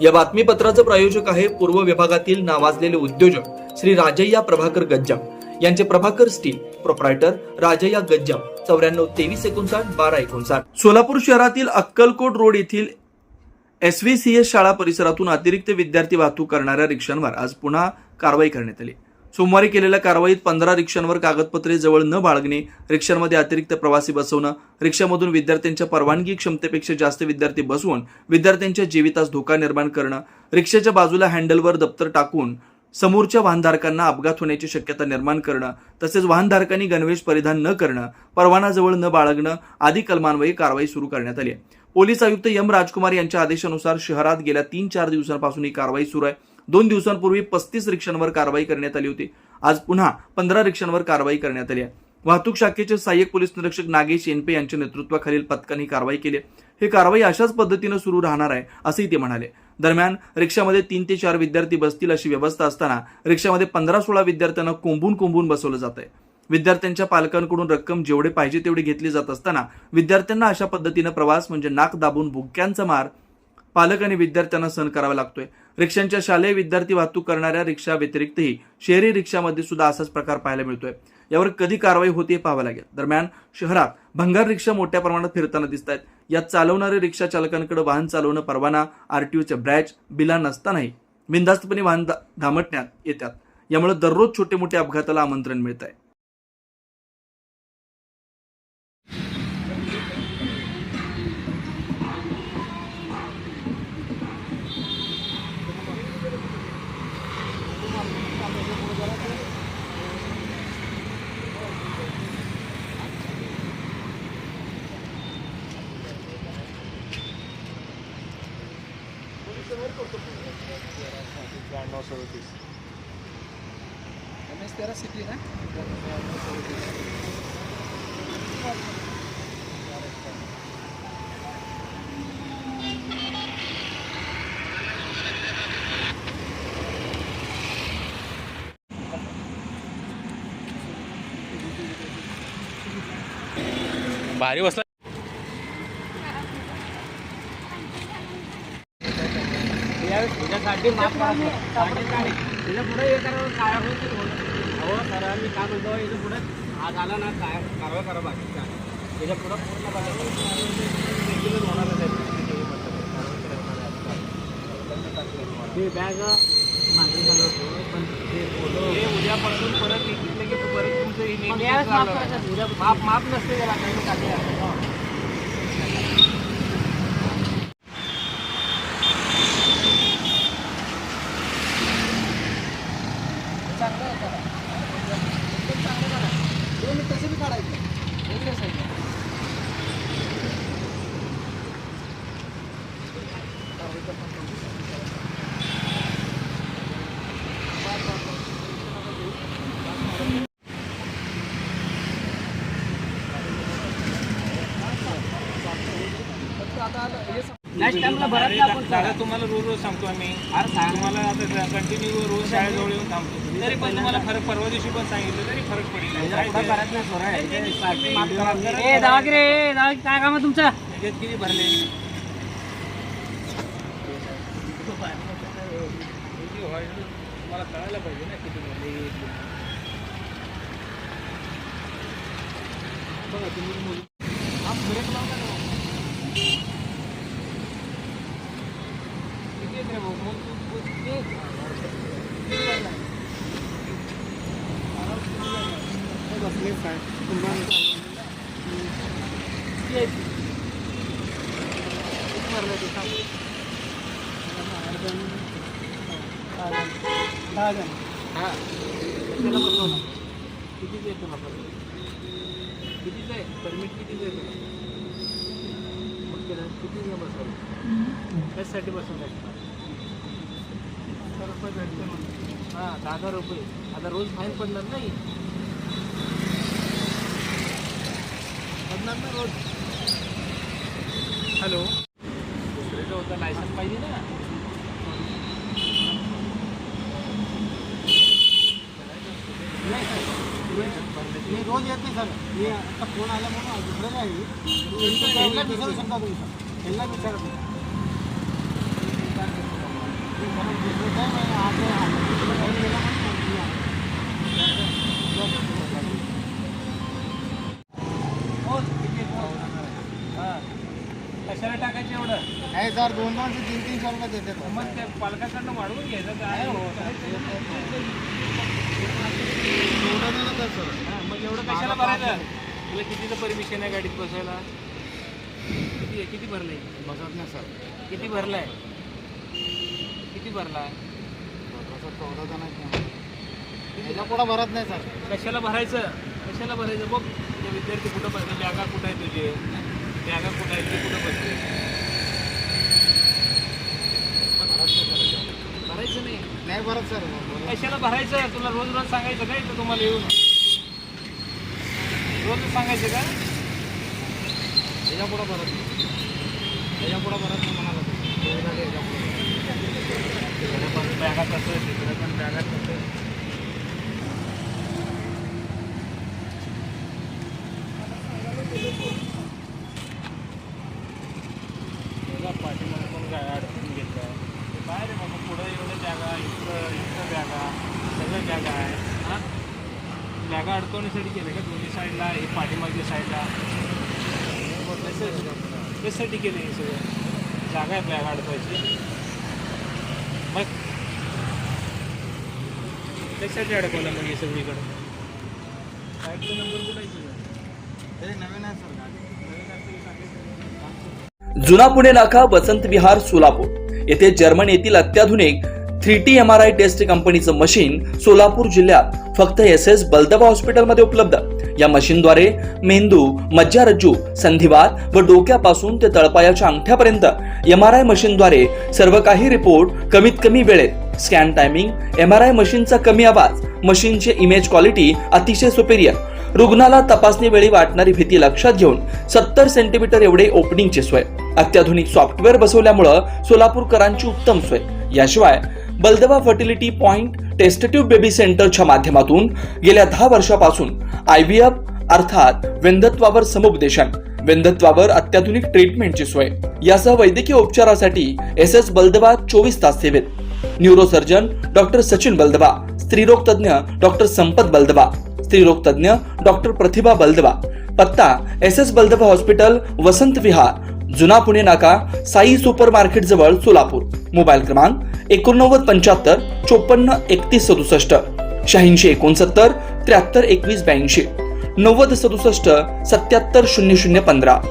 या बातमीपत्राचं प्रायोजक आहे पूर्व विभागातील नावाजलेले उद्योजक श्री राजय्या प्रभाकर गज्जाम यांचे प्रभाकर स्टील, प्रोप्रायटर राजय्या गज्जाम, 94 59 12 59. सोलापूर शहरातील अक्कलकोट रोड येथील SVCS शाळा परिसरातून अतिरिक्त विद्यार्थी वाहतूक करणाऱ्या रिक्षांवर आज पुन्हा कारवाई करण्यात आली. सोमवारी केलेल्या कारवाईत 15 रिक्षांवर कागदपत्रे जवळ न बाळगणे, रिक्षांमध्ये अतिरिक्त प्रवासी बसवणं, रिक्षामधून विद्यार्थ्यांच्या परवानगी क्षमतेपेक्षा जास्त विद्यार्थी बसवून विद्यार्थ्यांच्या जीवितास धोका निर्माण करणं, रिक्षाच्या बाजूला हँडलवर दप्तर टाकून समोरच्या वाहनधारकांना अपघात होण्याची शक्यता निर्माण करणं, तसेच वाहनधारकांनी गणवेश परिधान न करणं, परवाना जवळ न बाळगणं आदी कलमान्वये कारवाई सुरू करण्यात आली आहे. पोलीस आयुक्त एम राजकुमार यांच्या आदेशानुसार शहरात गेल्या 3-4 दिवसांपासून ही कारवाई सुरू आहे. 2 दिवसांपूर्वी 35 रिक्षांवर कारवाई करण्यात आली होती. आज पुन्हा 15 रिक्षांवर कारवाई करण्यात आली आहे. वाहतूक शाखेचे सहाय्यक पोलीस निरीक्षक नागेश एनपे यांच्या नेतृत्वाखालील पथकाने कारवाई केली. ही कारवाई अशाच पद्धतीनं सुरू राहणार आहे असंही ते म्हणाले. दरम्यान रिक्षामध्ये 3 ते 4 विद्यार्थी बसतील अशी व्यवस्था असताना रिक्षामध्ये 15-16 विद्यार्थ्यांना कोंबून बसवलं जात आहे. विद्यार्थ्यांच्या पालकांकडून रक्कम जेवढे पाहिजे तेवढी घेतली जात असताना विद्यार्थ्यांना अशा पद्धतीनं प्रवास म्हणजे नाक दाबून भुक्क्यांचा मार पालक आणि विद्यार्थ्यांना सहन करावा लागतोय. रिक्षांच्या शालेय विद्यार्थी वाहतूक करणाऱ्या रिक्षा व्यतिरिक्तही शहरी रिक्षामध्ये सुद्धा असाच प्रकार पाहायला मिळतोय. यावर कधी कारवाई होते पाहावं लागेल. दरम्यान शहरात भंगार रिक्षा मोठ्या प्रमाणात फिरताना दिसत आहेत. यात चालवणारे रिक्षा चालकांकडे वाहन चालवणं परवाना, RTOचे बॅच, बिला नसतानाही बिनधास्तपणे वाहन दामटण्यात येतात. यामुळे दररोज छोटे मोठे अपघाताला आमंत्रण मिळत आहे. MS13 सिटी ना भारी बसला. त्याच्यासाठी माफ करा त्याच्या पुढे हे करा काय होईल हो सर मी काय म्हणतो याच्या पुढे आज आला ना काय कारवाई करा बाकी काय त्याच्या पुढे पूर्ण रेग्युलर होणार ते बॅग माझं झालं होतं पण ते फोटो हे उद्यापासून परत घेतलं की परत तुमचं उद्या माफ नसते त्याला काही टाकले. तसे बी काढायचे नेक्स्ट टाइमला भरत नाही आपण दादा तुम्हाला रोज सांगतो आम्ही. तुम्हाला आता कंटिन्यू रोज शाळेजवळ येऊन थांबतो तरी पण तुम्हाला फरक परवा दिवशी पण सांगितलं तरी फरक पडेल. काय काम आहे तुमचं त्याच्यात किती भरले तुम्हाला कळायला पाहिजे ना किती भरले. बघा तुम्ही ब्रेक लावला ना बसले काय कितीच आहे तुला कितीच आहे परमिट कितीच आहे तुला मग केलं किती बसवलं त्यासाठी बसवलं रुपये भेटते म्हणून 10,000 रुपये आता रोज फाईन पडणार नाही पडणार ना रोज. हॅलो दुसऱ्याचं होतं लायसन्स पाहिजे ना. मी रोज येत नाही सर. मी आता फोन आला म्हणून दुसरं नाही विचारू शकता तुम्ही. विचारत दुसरं काय नाही, कशाला टाकायचं एवढं? नाही सर, 200-300 रुपये देते तो. मग त्या पालकाकडनं वाढवून घ्यायचं काय? एवढं नाही ना तर सर. हा, मग एवढं कशाला भरायचं? तुला कितीचं परमिशन आहे गाडीत बसायला? किती भरलंय? बसत नाही सर. किती भरलाय? किती भरलाय? सर 14 जण आहेत. याच्या पुढं भरत नाही सर. कशाला भरायचं? कशाला भरायचं? बघ ते विद्यार्थी कुठं बसले, बॅगा कुठं आहे तुझे, बॅगा कुठं आहे, ते कुठं बसले? भरायचं नाही. नाही भरत सर. कशाला भरायचं? तुला रोज रोज सांगायचं काय तर तुम्हाला येऊन रोज सांगायचं का? याच्या पुढं भरत नाही. याच्या पुढं भरत नाही म्हणाला. बॅगा कसं तिकडे पण बॅगा कसं पाठीमागे पण काय अडचण घेतलं काय रे बाबा, पुढं एवढं जागा, इथं बॅगा, सगळं बॅगा आहे. हां, बॅगा अडकवण्यासाठी केलं का? दोन्ही साईडला, हे पाठीमागच्या साईडला कशासाठी केलं हे सगळं? जागा आहे बॅगा अडकवायची. मग कशासाठी अडकवलं मग हे सगळीकडं? साईडचा नंबर कुठं आहे तुझा? ते नवीन आहे सर गाडी. जुना पुणे नाका, वसंत विहार, सोलापूर येथे जर्मन येथील अत्याधुनिक 3T MRI टेस्ट कंपनीचं मशीन सोलापूर जिल्ह्यात फक्त SS बलदबा हॉस्पिटलमध्ये उपलब्ध. या मशीनद्वारे मेंदू, मज्जारज्जू, संधिवात व डोक्यापासून ते तळपायाच्या अंगठ्यापर्यंत MRI मशीनद्वारे सर्व काही रिपोर्ट कमीत कमी वेळेत. स्कॅन टायमिंग, MRI मशीनचा कमी आवाज, मशीनचे इमेज क्वालिटी अतिशय सुपेरियर. रुग्णाला तपासणी वेळी वाटणारी भीती लक्षात घेऊन 70 सेंटीमीटर एवढे ओपनिंगची सोय. अत्याधुनिक सॉफ्टवेअर बसवल्यामुळं सोलापूरकरांची उत्तम सोय. याशिवाय बलदबा फर्टिलिटी पॉइंट टेस्टेटिव्ह बेबी सेंटरच्या माध्यमातून गेल्या 10 वर्षापासून IVF अर्थात वेंधत्वावर समुपदेशन, वेंधत्वावर अत्याधुनिक ट्रीटमेंटची सोय. यासह वैद्यकीय उपचारासाठी SS बलदबा 24 तास सेवेत. न्यूरोसर्जन डॉक्टर सचिन बलदबा, स्त्रीरोग तज्ञ डॉक्टर संपत बलदबा, स्त्रीरोग तज्ञ डॉक्टर प्रतिभा बलदबा. पत्ता SS बलदबा हॉस्पिटल, वसंत विहार, जुना पुणे नाका, साई सुपर मार्केट जवळ, सोलापूर. मोबाईल क्रमांक 8975 54 31 67, 86 69 73 21 82, 90 67 77 00 15.